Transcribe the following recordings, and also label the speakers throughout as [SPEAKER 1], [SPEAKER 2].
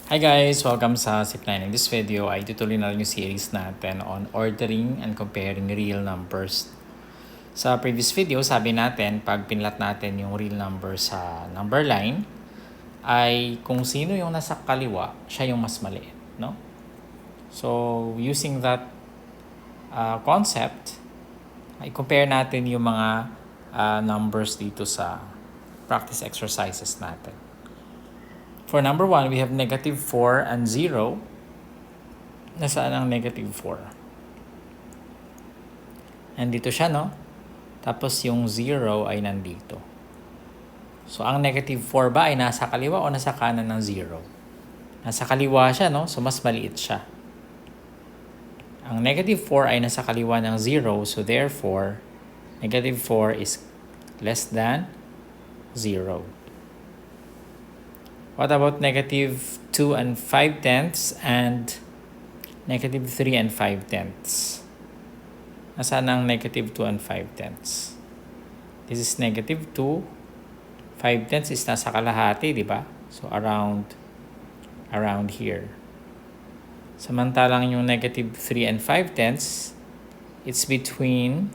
[SPEAKER 1] Hi guys! Welcome sa Zipline. In this video ay tutuloy na rin yung series natin on ordering and comparing real numbers. Sa previous video, sabi natin pag pinlat natin yung real number sa number line ay kung sino yung nasa kaliwa, siya yung mas maliit. No? So using that concept, ay compare natin yung mga numbers dito sa practice exercises natin. For number 1, we have negative 4 and 0. Nasaan ang negative 4? Nandito siya, no? Tapos yung 0 ay nandito. So, ang negative 4 ba ay nasa kaliwa o nasa kanan ng 0? Nasa kaliwa siya, no? So, mas maliit siya. Ang negative 4 ay nasa kaliwa ng 0. So, therefore, negative 4 is less than 0. What about negative 2 and 5 tenths and negative 3 and 5 tenths? Nasaan ang negative 2 and 5 tenths? This is negative 2. 5 tenths is nasa kalahati, di ba? So, around here. Samantalang yung negative 3 and 5 tenths, it's between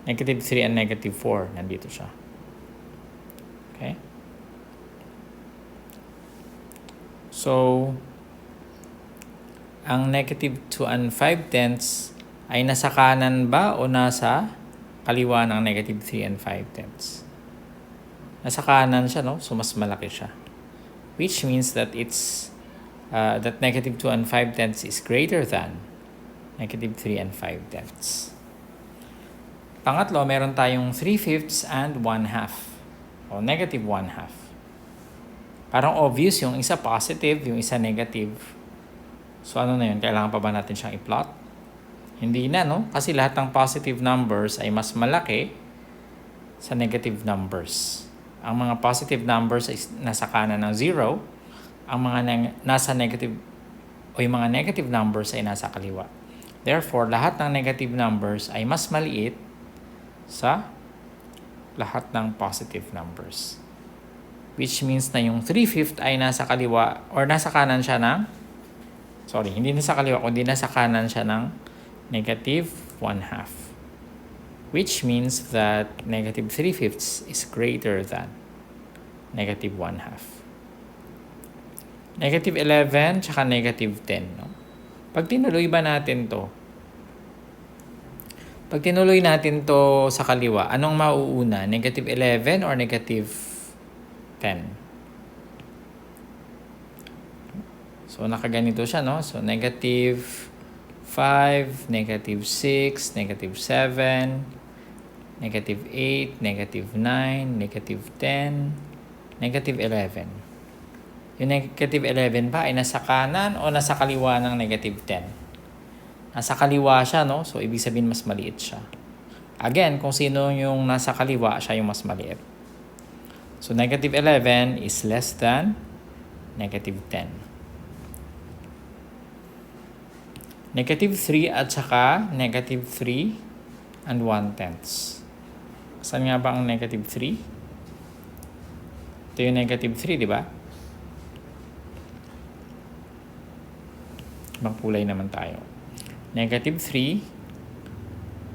[SPEAKER 1] negative 3 and negative 4. Nandito siya. Okay? So, ang negative 2 and 5 tenths ay nasa kanan ba o nasa kaliwa ng negative 3 and 5 tenths? Nasa kanan siya, no? So, mas malaki siya. Which means that that negative 2 and 5 tenths is greater than negative 3 and 5 tenths. Pangatlo, meron tayong 3/5 and 1/2 o negative 1/2. Parang obvious yung isa positive, yung isa negative. So ano na yun? Kailangan pa ba natin siyang i-plot? Hindi na, no? Kasi lahat ng positive numbers ay mas malaki sa negative numbers. Ang mga positive numbers ay nasa kanan ng 0. Ang mga nasa negative o yung mga negative numbers ay nasa kaliwa. Therefore, lahat ng negative numbers ay mas maliit sa lahat ng positive numbers. Which means na yung 3/5 ay nasa kaliwa or nasa kanan siya ng, hindi nasa kaliwa, kundi nasa kanan siya ng negative 1/2. Which means that negative 3/5 is greater than negative 1/2. Negative 11 tsaka negative 10. No? Pag tinuloy ba natin to? Pag tinuloy natin to sa kaliwa, anong mauuna? Negative 11 or negative 10. So, nakaganito siya, no? So, negative 5, negative 6, negative 7, negative 8, negative 9, negative 10, negative 11. Yung negative 11 ba ay nasa kanan o nasa kaliwa ng negative 10? Nasa kaliwa siya, no? So, ibig sabihin mas maliit siya. Again, kung sino yung nasa kaliwa, siya yung mas maliit. So, negative 11 is less than negative 10. Negative 3 at saka negative 3 and 1/10. Saan nga ba ang negative 3? Ito yung negative 3, di ba? Ibang kulay naman tayo. Negative 3.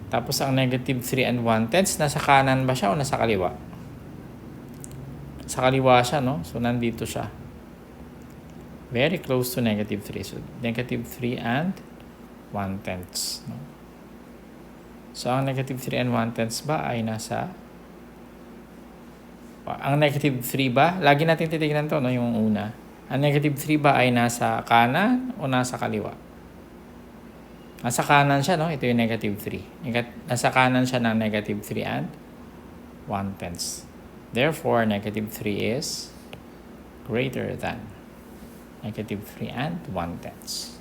[SPEAKER 1] Tapos ang negative 3 and 1/10, nasa kanan ba siya o nasa kaliwa? Sa kaliwa siya, no? So, nandito siya. Very close to negative 3. So, negative 3 and 1/10. No? So, ang negative 3 and 1/10 ba ay nasa... Ang negative 3 ba? Lagi natin titignan to, no? Yung una. Ang negative 3 ba ay nasa kanan o nasa kaliwa? Nasa kanan siya, no? Ito yung negative 3. Nasa kanan siya ng negative 3 and 1/10. Therefore, negative 3 is greater than negative 3 and 1/10.